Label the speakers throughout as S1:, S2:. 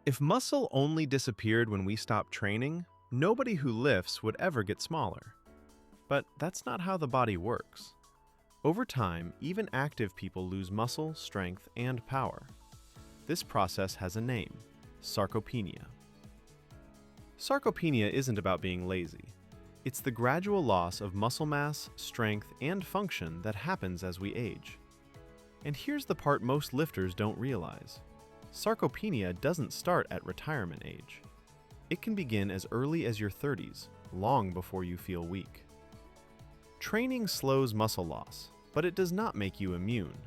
S1: If muscle only disappeared when we stopped training, nobody who lifts would ever get smaller. But that's not how the body works. Over time, even active people lose muscle, strength, and power. This process has a name: sarcopenia. Sarcopenia isn't about being lazy. It's the gradual loss of muscle mass, strength, and function that happens as we age. And here's the part most lifters don't realize. Sarcopenia doesn't start at retirement age. It can begin as early as your 30s, long before you feel weak. Training slows muscle loss, but it does not make you immune.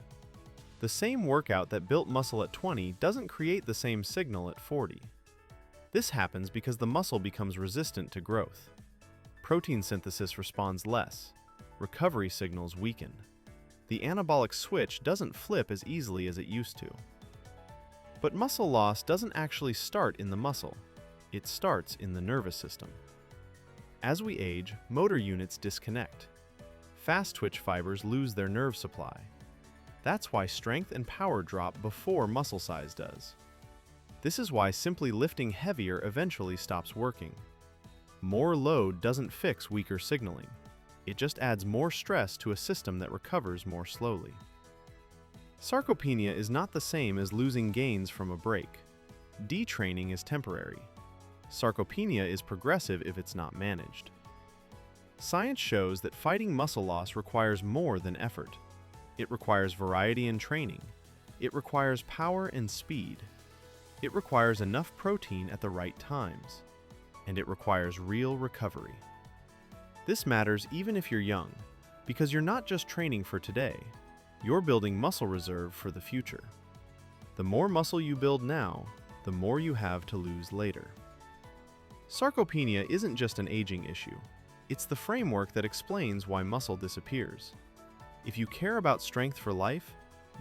S1: The same workout that built muscle at 20 doesn't create the same signal at 40. This happens because the muscle becomes resistant to growth. Protein synthesis responds less. Recovery signals weaken. The anabolic switch doesn't flip as easily as it used to. But muscle loss doesn't actually start in the muscle. It starts in the nervous system. As we age, motor units disconnect. Fast twitch fibers lose their nerve supply. That's why strength and power drop before muscle size does. This is why simply lifting heavier eventually stops working. More load doesn't fix weaker signaling. It just adds more stress to a system that recovers more slowly. Sarcopenia is not the same as losing gains from a break. Detraining is temporary. Sarcopenia is progressive if it's not managed. Science shows that fighting muscle loss requires more than effort. It requires variety in training. It requires power and speed. It requires enough protein at the right times. And it requires real recovery. This matters even if you're young, because you're not just training for today, you're building muscle reserve for the future. The more muscle you build now, the more you have to lose later. Sarcopenia isn't just an aging issue. It's the framework that explains why muscle disappears. If you care about strength for life,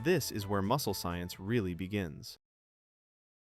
S1: this is where muscle science really begins.